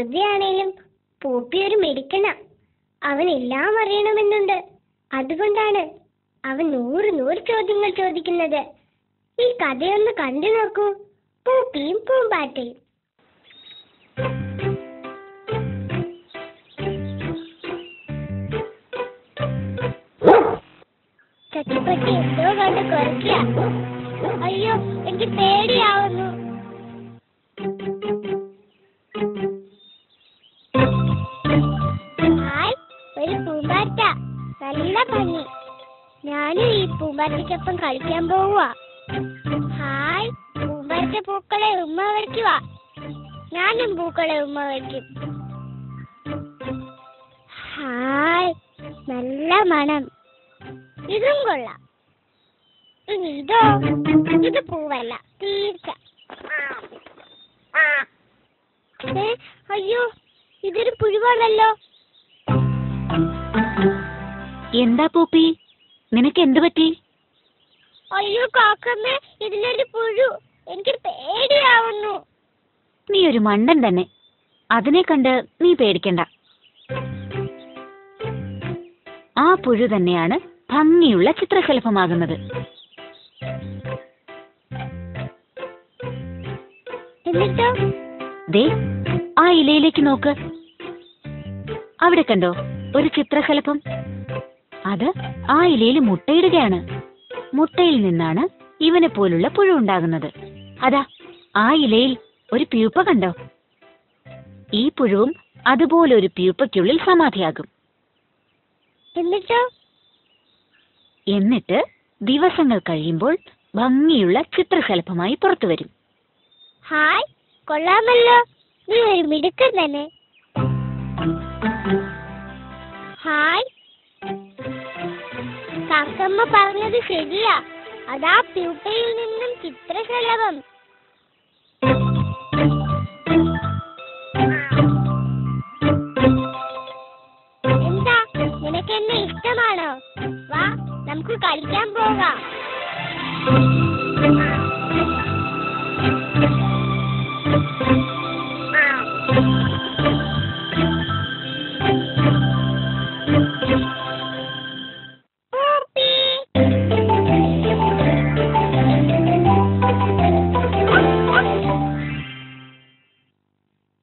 കുസൃതിയാണേലും പൂപ്പി ഒരു മിടുക്കന. അവനെല്ലാം അറിയണമെന്നുണ്ട്. അതുകൊണ്ടാണ് അവൻ 100 ചോദ്യങ്ങൾ ചോദിക്കുന്നത്. ഈ കഥയൊന്ന് കണ്ടു നോക്കൂ, പൂപ്പിയും പൂമ്പാറ്റയും. ചട്ടിപ്പട്ടി എന്തോ കണ്ട് കുറയ്ക്കുക. അയ്യോ, എനിക്ക് പേടിയാവുന്നു. ഹായ്, ഒരു പൂമ്പാറ്റ. നല്ല ഭംഗി. ഞാനും ഈ പൂമ്പാറ്റയ്ക്കൊപ്പം കളിക്കാൻ പോവുക. ഹായ്, പൂമ്പാറ്റ പൂക്കളെ ഉമ്മ വയ്ക്കുക. ഞാനും പൂക്കളെ ഉമ്മ വയ്ക്കും. ഹായ്, നല്ല മണം. ഇതും കൊള്ളാം. ഇനി ഇതോ? ഇത് പൂവല്ല, തീർച്ച. അയ്യോ, ഇതൊരു പുഴുവാണല്ലോ. എന്താ പൂപ്പി, നിനക്ക് എന്ത് പറ്റി? അയ്യോ കാക്കമ്മേ, ഇതിലൊരു പുഴു. എനിക്ക് പേടിയാവുന്നു. നീ ഒരു മണ്ടൻ തന്നെ. അതിനെ കണ്ട് നീ പേടിക്കണ്ട. ആ പുഴു തന്നെയാണ് ഭംഗിയുള്ള ചിത്രശലഭമാകുന്നത്. എന്നിട്ടോ? ദേ, ആ ഇലയിലേക്ക് നോക്ക്. അവിടെ കണ്ടോ ഒരു ചിത്രശലഭം? അത് ആ ഇലയിൽ മുട്ടയിടുകയാണ്. മുട്ടയിൽ നിന്നാണ് ഇവനെ പോലുള്ള പുഴു ഉണ്ടാകുന്നത്. അതാ ആ ഇലയിൽ ഒരു പ്യൂപ്പ കണ്ടോ? ഈ പുഴുവും അതുപോലെ ഒരു പ്യൂപ്പയ്ക്കുള്ളിൽ സമാധിയാകും. എന്നിട്ട് ദിവസങ്ങൾ കഴിയുമ്പോൾ ഭംഗിയുള്ള ചിത്രശലഭമായി പുറത്തു വരും. ഹായ്, കൊള്ളാമല്ലോ. നീ ഒരു മിടുക്കൻ തന്നെ. ഹായ്, കാക്കമ്മ പറഞ്ഞത് ശരിയാ. അതാ പ്യൂപ്പയിൽ നിന്നും ചിത്രശലഭം. എന്താ, നിനക്ക് എന്നെ ഇഷ്ടമാണോ? വാ, നമുക്ക് കളിക്കാൻ പോകാം.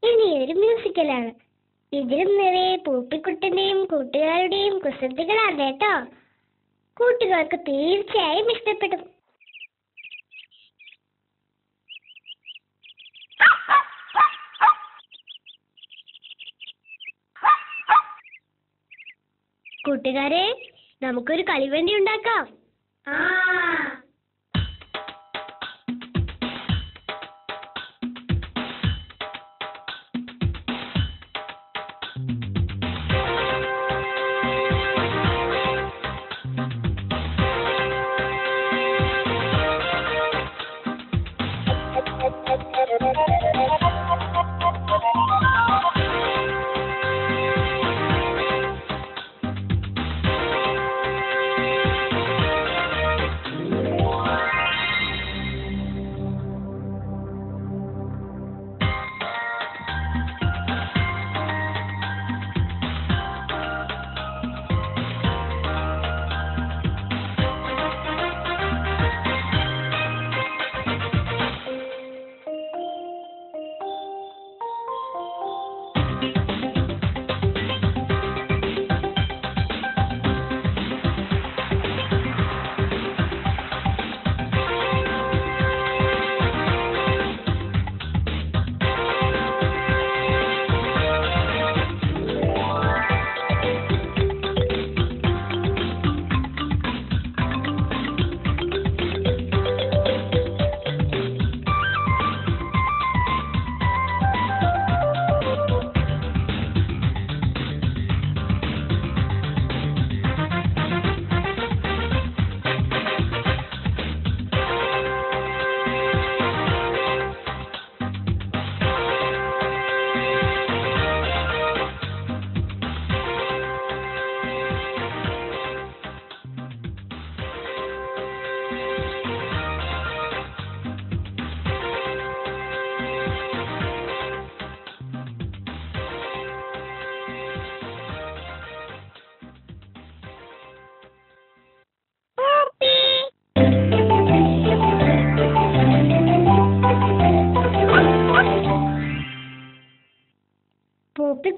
ഇനിയൊരു മ്യൂസിക്കലാണ്. ഇതിലും നിറയെ പൂപ്പിക്കുട്ടന്റെയും കൂട്ടുകാരുടെയും കുസൃതികളാണ് കേട്ടോ. കൂട്ടുകാർക്ക് തീർച്ചയായും ഇഷ്ടപ്പെടും. കൂട്ടുകാരെ, നമുക്കൊരു കളിവണ്ടി ഉണ്ടാക്കാം.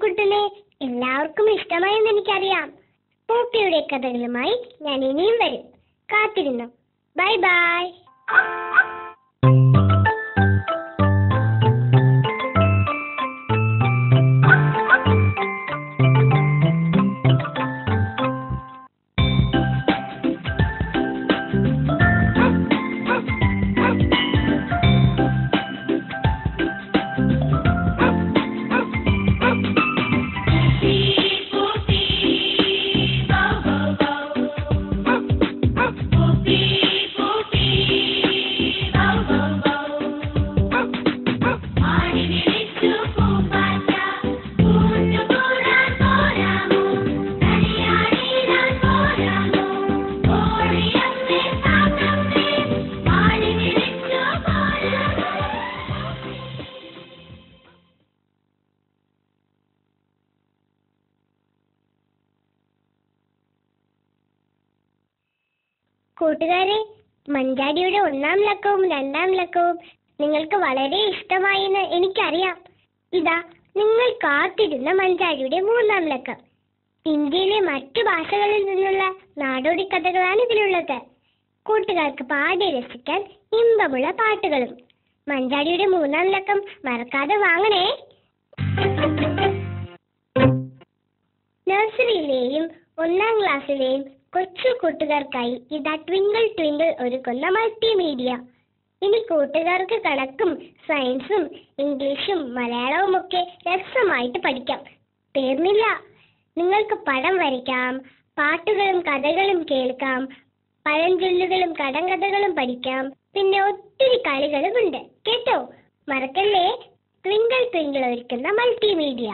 പൂപ്പിക്കുട്ടനെ എല്ലാവർക്കും ഇഷ്ടമായെന്ന് എനിക്കറിയാം. പൂപ്പിയുടെ കഥകളുമായി ഞാൻ ഇനിയും വരും. കാത്തിരുന്നു. Bye bye. കൂട്ടുകാരെ, മഞ്ചാടിയുടെ 1-ാം ലക്കവും 2-ാം ലക്കവും നിങ്ങൾക്ക് വളരെ ഇഷ്ടമായെന്ന് എനിക്കറിയാം. ഇതാ നിങ്ങൾ കാത്തിരുന്ന മഞ്ചാടിയുടെ 3-ാം ലക്കം. ഇന്ത്യയിലെ മറ്റു ഭാഷകളിൽ നിന്നുള്ള നാടോടി കഥകളാണ് ഇതിലുള്ളത്. കൂട്ടുകാർക്ക് പാടി രസിക്കാൻ ഇമ്പമുള്ള പാട്ടുകളും. മഞ്ചാടിയുടെ 3-ാം ലക്കം മറക്കാതെ വാങ്ങണേ. നഴ്സറിയിലെയും 1-ാം ക്ലാസ്സിലെയും കൊച്ചു കൂട്ടുകാർക്കായി ഇതാ ട്വിങ്കിൾ ട്വിങ്കിൾ ഒരുക്കുന്ന മൾട്ടിമീഡിയ. ഇനി കൂട്ടുകാർക്ക് കണക്കും സയൻസും ഇംഗ്ലീഷും മലയാളവും ഒക്കെ രസമായിട്ട് പഠിക്കാം. തീർന്നില്ല, നിങ്ങൾക്ക് പടം വരയ്ക്കാം, പാട്ടുകളും കഥകളും കേൾക്കാം, പഴഞ്ചൊല്ലുകളും കടങ്കഥകളും പഠിക്കാം. പിന്നെ ഒത്തിരി കളികളുമുണ്ട് കേട്ടോ. മറക്കല്ലേ, ട്വിങ്കിൾ ട്വിങ്കിൾ ഒരുക്കുന്ന മൾട്ടിമീഡിയ.